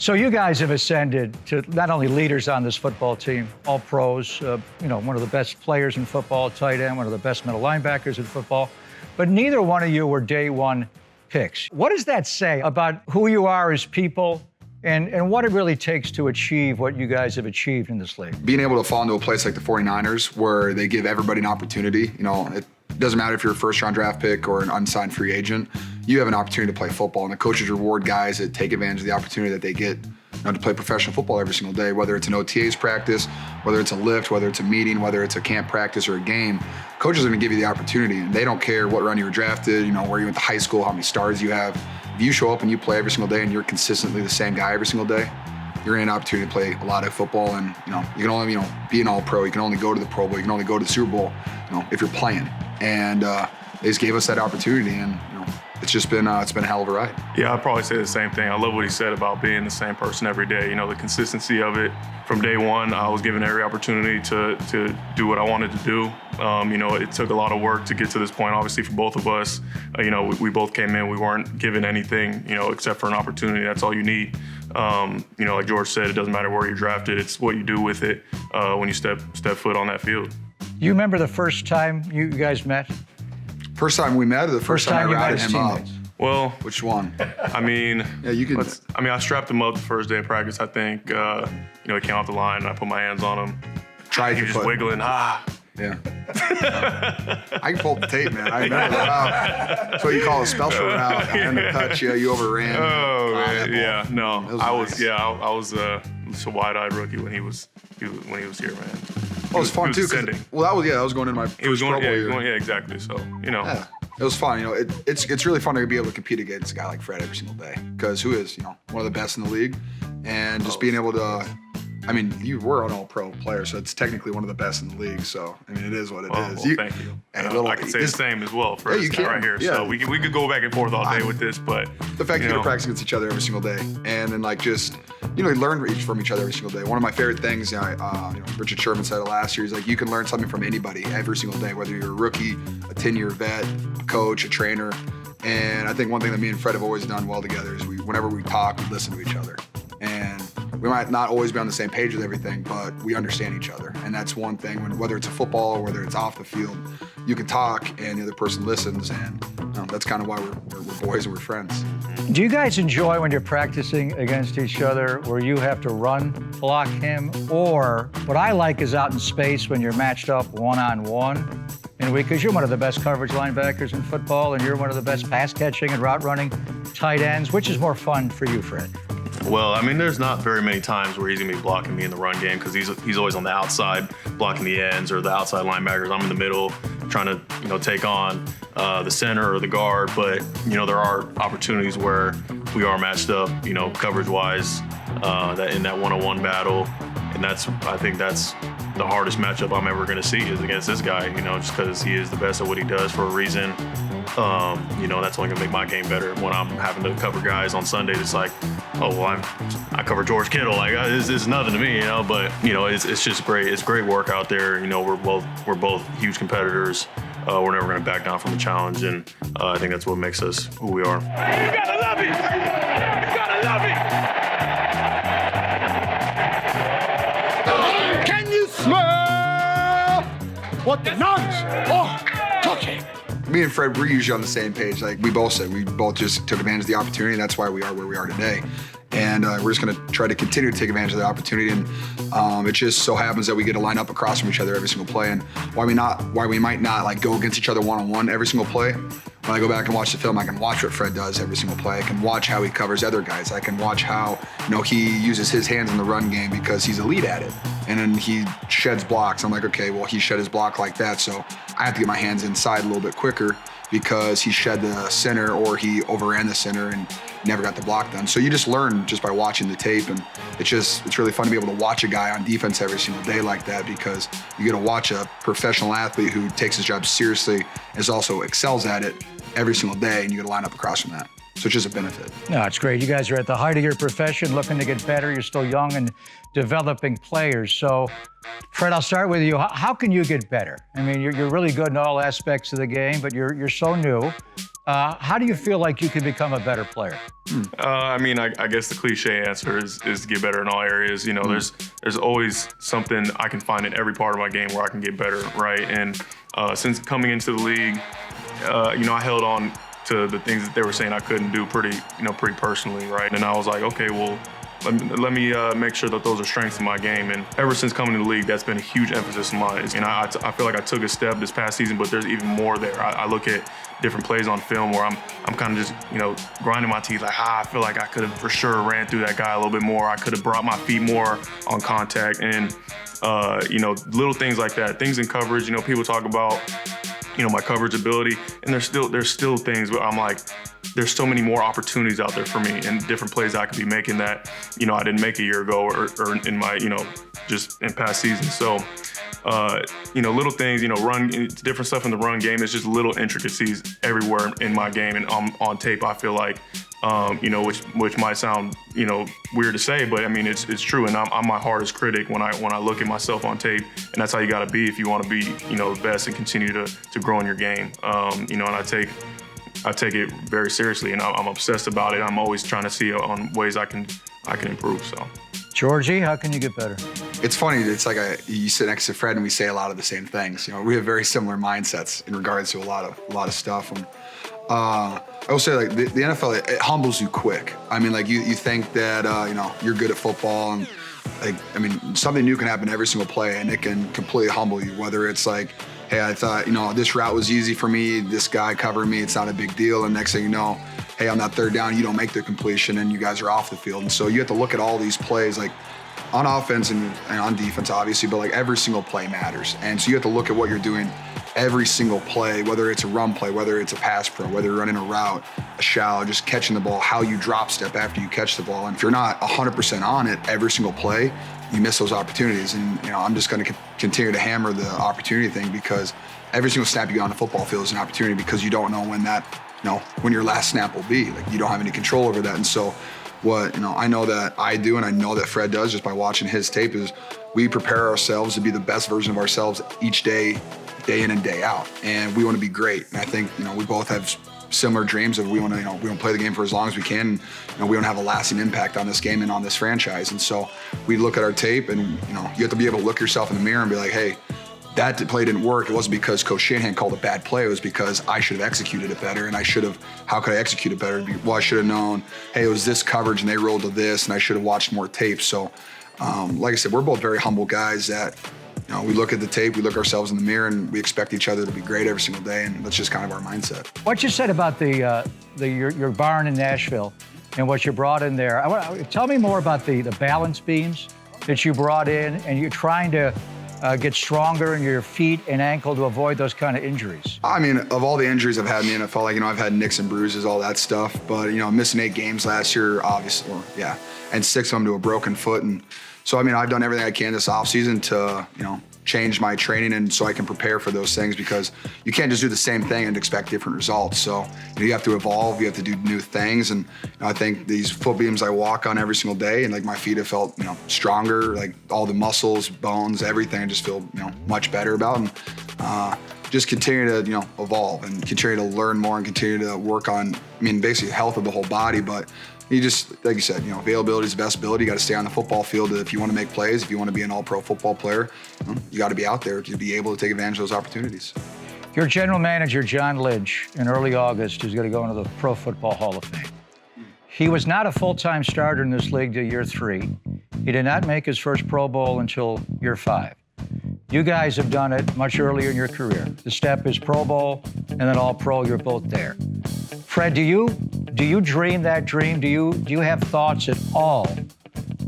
So you guys have ascended to not only leaders on this football team, all pros, one of the best players in football, tight end, one of the best middle linebackers in football, but neither one of you were day one picks. What does that say about who you are as people and what it really takes to achieve what you guys have achieved in this league? Being able to fall into a place like the 49ers where they give everybody an opportunity, it doesn't matter if you're a first-round draft pick or an unsigned free agent, you have an opportunity to play football, and the coaches reward guys that take advantage of the opportunity that they get to play professional football every single day, whether it's an OTA's practice, whether it's a lift, whether it's a meeting, whether it's a camp practice or a game. Coaches are going to give you the opportunity, and they don't care what round you were drafted, where you went to high school, how many stars you have. If you show up and you play every single day and you're consistently the same guy every single day, you're going to get an opportunity to play a lot of football, and you can only be an all-pro. You can only go to the Pro Bowl. You can only go to the Super Bowl, if you're playing. And they just gave us that opportunity, and it's just been it's been a hell of a ride. Yeah, I'd probably say the same thing. I love what he said about being the same person every day. The consistency of it. From day one, I was given every opportunity to do what I wanted to do. It took a lot of work to get to this point, obviously, for both of us. We both came in, we weren't given anything, except for an opportunity. That's all you need. Like George said, it doesn't matter where you're drafted, it's what you do with it when you step foot on that field. You remember the first time you guys met? First time we met, or the first time I ratted him up? Well, which one? I mean, yeah, you can. I strapped him up the first day of practice. I think, he came off the line and I put my hands on him. He was just wiggling. Yeah. I can pull the tape, man. I remember that. That's what you call a special route. And the touch, you overran. Oh, man. Yeah. No, I was just a wide-eyed rookie when he was here, man. It was fun too. Well, that was going into my first Pro Bowl year. Yeah, exactly. So, Yeah, it was fun. It's really fun to be able to compete against a guy like Fred every single day, because who is one of the best in the league, and just being able to. You were an all-pro player, so it's technically one of the best in the league. So, it is what it is. Well, thank you. I can say the same as well for this guy right here. Yeah. So we could go back and forth all day with this, but the fact you get to practice against each other every single day, and then learn from each other every single day. One of my favorite things, Richard Sherman said it last year. He's like, you can learn something from anybody every single day, whether you're a rookie, a 10-year vet, a coach, a trainer. And I think one thing that me and Fred have always done well together is whenever we talk, we listen to each other. And we might not always be on the same page with everything, but we understand each other. And that's one thing, whether it's a football or whether it's off the field, you can talk and the other person listens, and that's kind of why we're boys and we're friends. Do you guys enjoy when you're practicing against each other where you have to run block him? Or what I like is out in space when you're matched up one-on-one? Because you're one of the best coverage linebackers in football, and you're one of the best pass catching and route running tight ends. Which is more fun for you, Fred? Well, there's not very many times where he's going to be blocking me in the run game, because he's always on the outside blocking the ends or the outside linebackers. I'm in the middle trying to, take on the center or the guard. But, there are opportunities where we are matched up, coverage-wise, that in that one-on-one battle. And I think that's the hardest matchup I'm ever going to see is against this guy, just because he is the best at what he does for a reason. That's only gonna make my game better. When I'm having to cover guys on Sundays, it's like, I cover George Kittle. Like, it's nothing to me, But it's just great. It's great work out there. We're both huge competitors. We're never gonna back down from the challenge, and I think that's what makes us who we are. You gotta love it. You gotta love it. Can you smell what the nuns are cooking? Me and Fred, we're usually on the same page. Like we both said, we both just took advantage of the opportunity, and that's why we are where we are today. And we're just going to try to continue to take advantage of the opportunity. And it just so happens that we get to line up across from each other every single play. And why we might not go against each other one-on-one every single play. When I go back and watch the film, I can watch what Fred does every single play. I can watch how he covers other guys. I can watch how he uses his hands in the run game because he's elite at it. And then he sheds blocks. I'm like, okay, well, he shed his block like that, so I have to get my hands inside a little bit quicker because he shed the center or he overran the center and never got the block done. So you just learn just by watching the tape, and it's really fun to be able to watch a guy on defense every single day like that, because you get to watch a professional athlete who takes his job seriously, is also excels at it every single day, and you get to line up across from that. So it's just a benefit. No, it's great. You guys are at the height of your profession, looking to get better. You're still young and developing players. So, Fred, I'll start with you. How can you get better? You're really good in all aspects of the game, but you're so new. How do you feel like you can become a better player? I mean, I guess the cliche answer is to get better in all areas. You know, there's always something I can find in every part of my game where I can get better, right? And since coming into the league, you know, I held on to the things that they were saying I couldn't do pretty personally, right? And I was like, okay, well, let me make sure that those are strengths in my game. And ever since coming to the league, that's been a huge emphasis of mine. And I feel like I took a step this past season, but there's even more there. I look at different plays on film where I'm kind of just, you know, grinding my teeth like, I feel like I could have for sure ran through that guy a little bit more. I could have brought my feet more on contact. And, you know, little things like that. Things in coverage, you know, people talk about, you know, my coverage ability, and there's still things where I'm like, there's so many more opportunities out there for me and different plays I could be making that, you know, I didn't make a year ago or in my, you know, just in past seasons. So, you know, little things, you know, different stuff in the run game. It's just little intricacies everywhere in my game. And on tape, I feel like, you know, which might sound, you know, weird to say, but I mean, it's true. And I'm my hardest critic when I look at myself on tape, and that's how you got to be if you want to be, you know, the best and continue to grow in your game. You know, and I take it very seriously, and I'm obsessed about it. I'm always trying to see on ways I can improve. So, Georgie, how can you get better? It's funny. It's like you sit next to Fred and we say a lot of the same things. You know, we have very similar mindsets in regards to a lot of stuff. And I will say, like, the NFL, it humbles you quick. I mean, like, you think that you know, you're good at football, and like, I mean, something new can happen every single play, and it can completely humble you. Whether it's like, hey, I thought, you know, this route was easy for me, this guy covered me, it's not a big deal, and next thing you know, hey, on that third down, you don't make the completion, and you guys are off the field. And so you have to look at all these plays, like, on offense and on defense, obviously, but like every single play matters. And so you have to look at what you're doing every single play, whether it's a run play, whether it's a pass pro, whether you're running a route, a shallow, just catching the ball, how you drop step after you catch the ball. And if you're not 100% on it every single play, you miss those opportunities. And, you know, I'm just going to continue to hammer the opportunity thing, because every single snap you get on the football field is an opportunity, because you don't know when that, you know, when your last snap will be. Like, you don't have any control over that. And so what, you know, I know that I do, and I know that Fred does just by watching his tape, is we prepare ourselves to be the best version of ourselves each day in and day out. And we want to be great. And I think, you know, we both have similar dreams of we want to play the game for as long as we can. And, you know, we want to have a lasting impact on this game and on this franchise. And so we look at our tape, and, you know, you have to be able to look yourself in the mirror and be like, hey, that play didn't work. It wasn't because Coach Shanahan called a bad play. It was because I should have executed it better. And how could I execute it better? Well, I should have known, hey, it was this coverage and they rolled to this, and I should have watched more tape. So, like I said, we're both very humble guys that, you know, we look at the tape, we look ourselves in the mirror, and we expect each other to be great every single day. And that's just kind of our mindset. What you said about your barn in Nashville and what you brought in there, tell me more about the balance beams that you brought in, and you're trying to get stronger in your feet and ankle to avoid those kind of injuries. I mean, of all the injuries I've had in the NFL, like, you know, I've had nicks and bruises, all that stuff. But, you know, missing 8 games last year, obviously, and 6 of them to a broken foot. And so, I mean, I've done everything I can this offseason to, you know, change my training, and so I can prepare for those things, because you can't just do the same thing and expect different results. So, you know, you have to evolve, you have to do new things. And, you know, I think these foot beams I walk on every single day, and like my feet have felt, you know, stronger, like all the muscles, bones, everything I just feel, you know, much better about. And just continue to, you know, evolve and continue to learn more and continue to work on, I mean, basically health of the whole body. But you just, like you said, you know, availability is the best ability. You got to stay on the football field if you want to make plays, if you want to be an all-pro football player. You got to be out there to be able to take advantage of those opportunities. Your general manager, John Lynch, in early August is going to go into the Pro Football Hall of Fame. He was not a full-time starter in this league till year 3. He did not make his first Pro Bowl until year 5. You guys have done it much earlier in your career. The step is Pro Bowl, and then All-Pro. You're both there. Fred, do you dream that dream? Do you have thoughts at all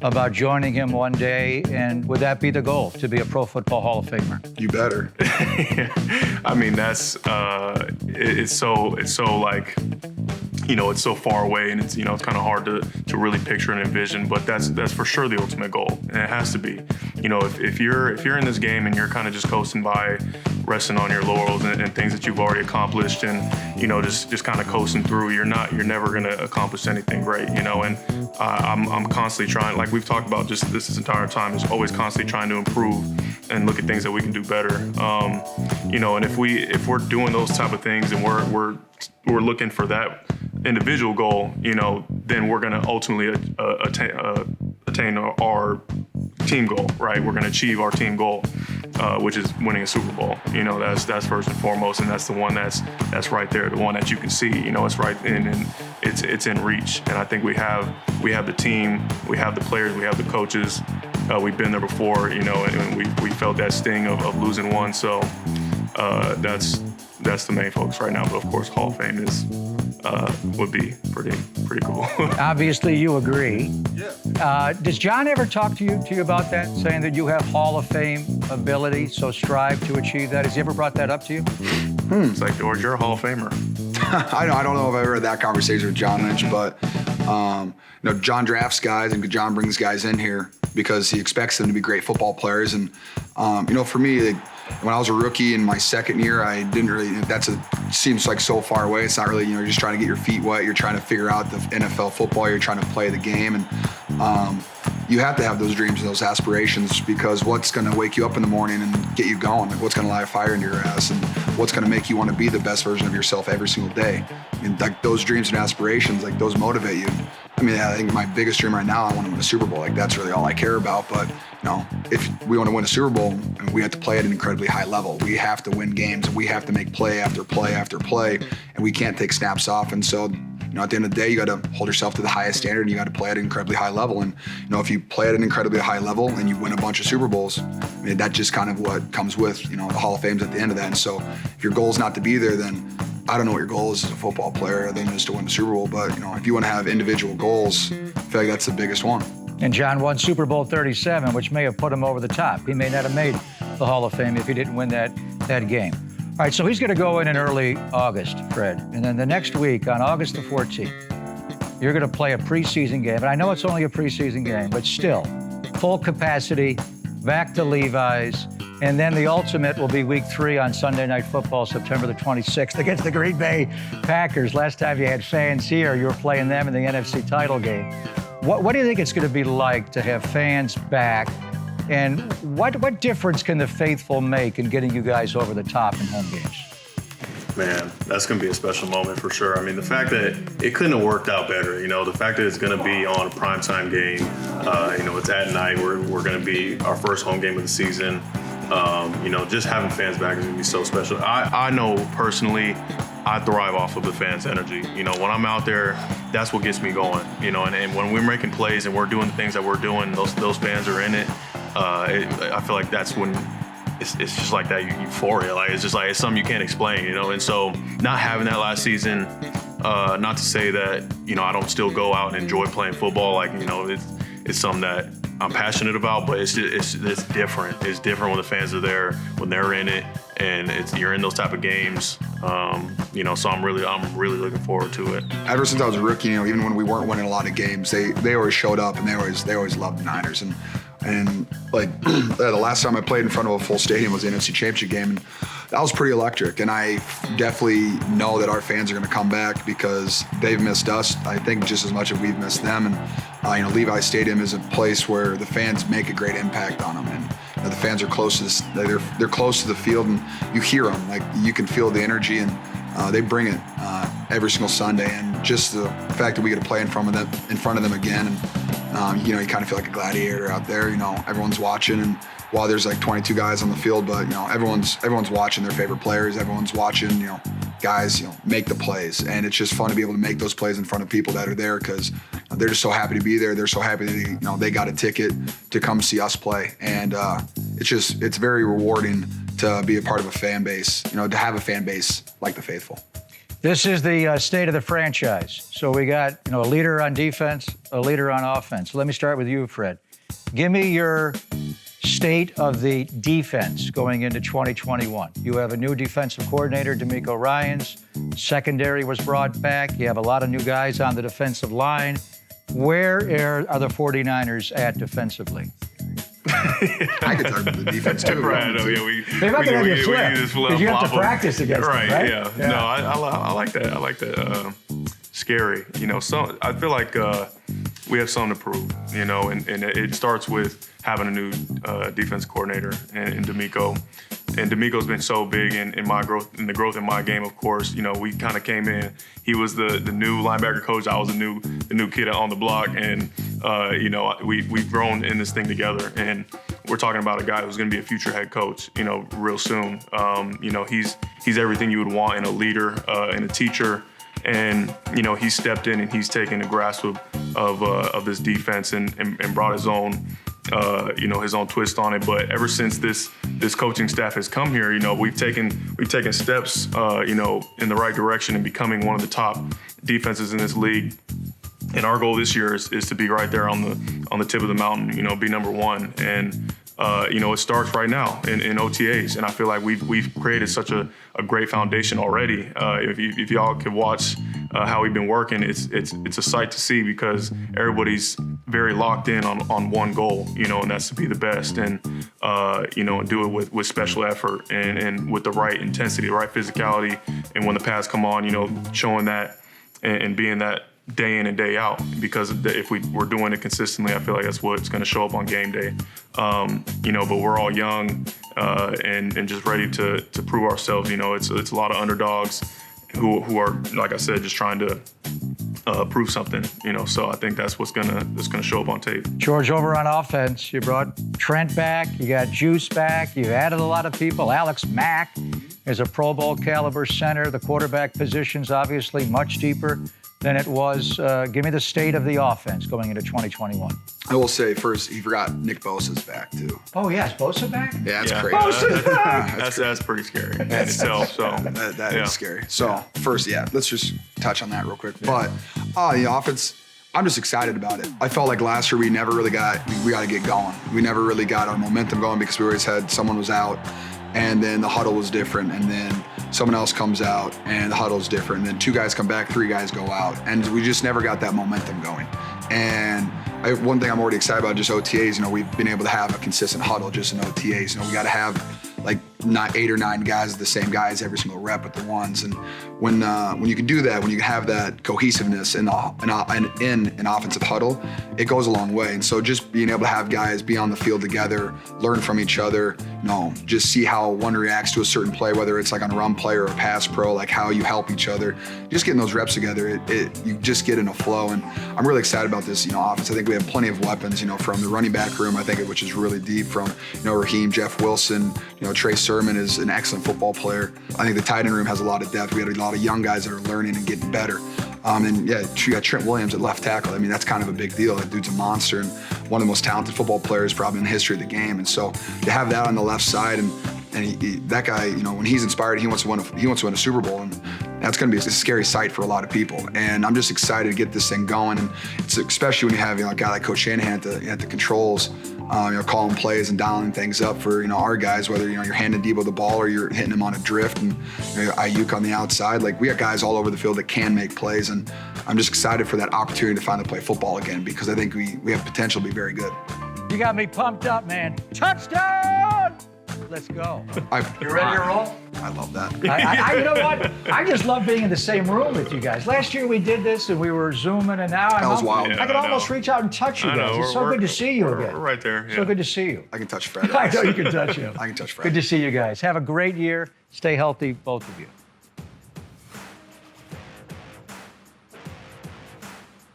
about joining him one day? And would that be the goal, to be a Pro Football Hall of Famer? You better. I mean, that's it's so like, you know, it's so far away, and it's, you know, it's kind of hard to really picture and envision, but that's for sure the ultimate goal, and it has to be. You know, if you're in this game and you're kind of just coasting by, resting on your laurels and things that you've already accomplished, and you know, just kind of coasting through. You're never going to accomplish anything great, you know. And I'm constantly trying, like we've talked about just this entire time, is always constantly trying to improve and look at things that we can do better. You know, and if we're doing those type of things and we're looking for that individual goal, you know, then we're going to ultimately attain our team goal, right? We're going to achieve our team goal, which is winning a Super Bowl. You know, that's first and foremost, and that's the one that's right there, the one that you can see. You know, it's right in, and it's in reach. And I think we have the team, we have the players, we have the coaches. We've been there before, you know, and we felt that sting of losing one. So that's the main focus right now. But of course, Hall of Fame would be pretty cool. Obviously, you agree. Yeah. Does John ever talk to you about that, saying that you have Hall of Fame ability, so strive to achieve that? Has he ever brought that up to you? It's like, George, you're a Hall of Famer. I don't know if I've ever had that conversation with John Lynch, but you know, John drafts guys and John brings guys in here because he expects them to be great football players. And you know, for me, when I was a rookie in my second year, I didn't really. Seems like so far away. It's not really. You know, you're just trying to get your feet wet. You're trying to figure out the NFL football. You're trying to play the game, and you have to have those dreams and those aspirations, because what's going to wake you up in the morning and get you going? Like, what's going to light a fire into your ass, and what's going to make you want to be the best version of yourself every single day? And like those dreams and aspirations, like those motivate you. I mean, I think my biggest dream right now, I want to win a Super Bowl. Like, that's really all I care about. But, you know, if we want to win a Super Bowl, we have to play at an incredibly high level. We have to win games. We have to make play after play after play, and we can't take snaps off. And so, you know, at the end of the day, you got to hold yourself to the highest standard, and you got to play at an incredibly high level. And, you know, if you play at an incredibly high level and you win a bunch of Super Bowls, I mean, that's just kind of what comes with, you know, the Hall of Fame's at the end of that. And so if your goal is not to be there, then I don't know what your goal is as a football player, other than just to win the Super Bowl. But, you know, if you want to have individual goals, I feel like that's the biggest one. And John won Super Bowl 37, which may have put him over the top. He may not have made the Hall of Fame if he didn't win that game. All right, so he's going to go in early August, Fred. And then the next week, on August the 14th, you're going to play a preseason game. And I know it's only a preseason game, but still, full capacity, back to Levi's. And then the ultimate will be week 3 on Sunday Night Football, September the 26th, against the Green Bay Packers. Last time you had fans here, you were playing them in the NFC title game. What do you think it's going to be like to have fans back? And what difference can the faithful make in getting you guys over the top in home games? Man, that's going to be a special moment for sure. I mean, the fact that it couldn't have worked out better, you know, the fact that it's going to be on a primetime game, you know, it's at night. We're going to be our first home game of the season. You know, just having fans back is going to be so special. I know personally, I thrive off of the fans' energy. You know, when I'm out there, that's what gets me going. You know, and when we're making plays and we're doing the things that we're doing, those fans are in it. I feel like that's when it's just like that euphoria. Like, it's just like, it's something you can't explain, you know? And so not having that last season, not to say that, you know, I don't still go out and enjoy playing football. Like, you know, it's something that I'm passionate about, but it's different. It's different when the fans are there, when they're in it, and you're in those type of games. You know, so I'm really looking forward to it. Ever since I was a rookie, you know, even when we weren't winning a lot of games, they always showed up, and they always loved the Niners. And like the last time I played in front of a full stadium was the NFC Championship game, and that was pretty electric. And I definitely know that our fans are going to come back because they've missed us, I think, just as much as we've missed them. And you know, Levi Stadium is a place where the fans make a great impact on them, and you know, the fans are close to they're close to the field, and you hear them, like you can feel the energy, and they bring it every single Sunday. And just the fact that we get to play in front of them again, and you know, you kind of feel like a gladiator out there. You know, everyone's watching, and while there's like 22 guys on the field, but you know, everyone's watching their favorite players. Everyone's watching, you know, guys, you know, make the plays, and it's just fun to be able to make those plays in front of people that are there because they're just so happy to be there. They're so happy that they got a ticket to come see us play, and it's very rewarding to be a part of a fan base. You know, to have a fan base like the faithful. This is the state of the franchise. So we got, you know, a leader on defense, a leader on offense. Let me start with you, Fred. Give me your state of the defense going into 2021. You have a new defensive coordinator, D'Amico Ryans. Secondary was brought back. You have a lot of new guys on the defensive line. Where are the 49ers at defensively? I could talk about the defense too. Right, I know, yeah, Maybe I can have you flip, just because you have to flop 'em. practice against right, them, right? Yeah. No, I like that. I like that. Scary. You know, so I feel like we have something to prove, you know, and it starts with having a new defense coordinator in D'Amico. And D'Amico's been so big in my growth, in the growth in my game, of course. You know, we kind of came in, he was the new linebacker coach, I was the new kid on the block, and you know, we've grown in this thing together. And we're talking about a guy who's going to be a future head coach, you know, real soon. You know, he's everything you would want in a leader and a teacher. And, you know, he stepped in and he's taken a grasp of this defense and brought his own, you know, his own twist on it. But ever since this coaching staff has come here, you know, we've taken steps, you know, in the right direction and becoming one of the top defenses in this league. And our goal this year is to be right there on the tip of the mountain, you know, be number one. And you know, it starts right now in OTAs, and I feel like we've created such a great foundation already. If y'all could watch how we've been working, it's a sight to see, because everybody's very locked in on one goal, you know, and that's to be the best, and you know, and do it with special effort and with the right intensity, the right physicality, and when the pads come on, you know, showing that and being that day in and day out, because if we're doing it consistently, I feel like that's what's going to show up on game day. You know, but we're all young and just ready to prove ourselves. You know, it's a lot of underdogs who are, like I said, just trying to prove something. You know, so I think that's what's gonna show up on tape. George, over on offense, you brought Trent back, you got Juice back, you added a lot of people. Alex Mack is a Pro Bowl caliber center. The quarterback position's obviously much deeper than it was. Give me the state of the offense going into 2021. I will say first, he forgot Nick Bosa's back too. Oh, yeah, is Bosa back? Yeah, that's crazy. Bosa's back! That's pretty scary in itself. So That yeah. is scary. So first, let's just touch on that real quick. But the offense, I'm just excited about it. I felt like last year we never really got to get going. We never really got our momentum going because we always had someone was out, and then the huddle was different, and then someone else comes out and the huddle's different, and then 2 guys come back, 3 guys go out, and we just never got that momentum going. And one thing I'm already excited about, just OTAs, you know, we've been able to have a consistent huddle just in OTAs. You know, we got to have like not 8 or 9 guys, the same guys every single rep with the ones. And when you can do that, when you have that cohesiveness in an offensive huddle, it goes a long way. And so just being able to have guys be on the field together, learn from each other, you know, just see how one reacts to a certain play, whether it's like on a run play or a pass pro, like how you help each other. Just getting those reps together, you just get in a flow. And I'm really excited about this, you know, offense. I think we have plenty of weapons, you know, from the running back room, I think, which is really deep, from, you know, Raheem, Jeff Wilson, you know, Trey Sermon is an excellent football player. I think the tight end room has a lot of depth. We had a lot of young guys that are learning and getting better. And yeah, you got Trent Williams at left tackle. I mean, that's kind of a big deal. That dude's a monster and one of the most talented football players probably in the history of the game. And so to have that on the left side, and that guy, you know, when he's inspired, he wants to win a Super Bowl, and that's going to be a scary sight for a lot of people. And I'm just excited to get this thing going. And it's especially when you have, you know, a guy like Coach Shanahan at the controls, you know, calling plays and dialing things up for, you know, our guys, whether, you know, you're handing Debo the ball or you're hitting him on a drift, and, you know, Ayuk on the outside. Like, we got guys all over the field that can make plays, and I'm just excited for that opportunity to finally play football again, because I think we have potential to be very good. You got me pumped up, man. Touchdown! Let's go. You ready to roll? I love that. You know what? I just love being in the same room with you guys. Last year we did this and we were Zooming, and now That was wild. I can almost reach out and touch you guys. It's so good to see you again. We're right there. Yeah. So good to see you. I can touch Fred. I know you can touch him. I can touch Fred. Good to see you guys. Have a great year. Stay healthy, both of you.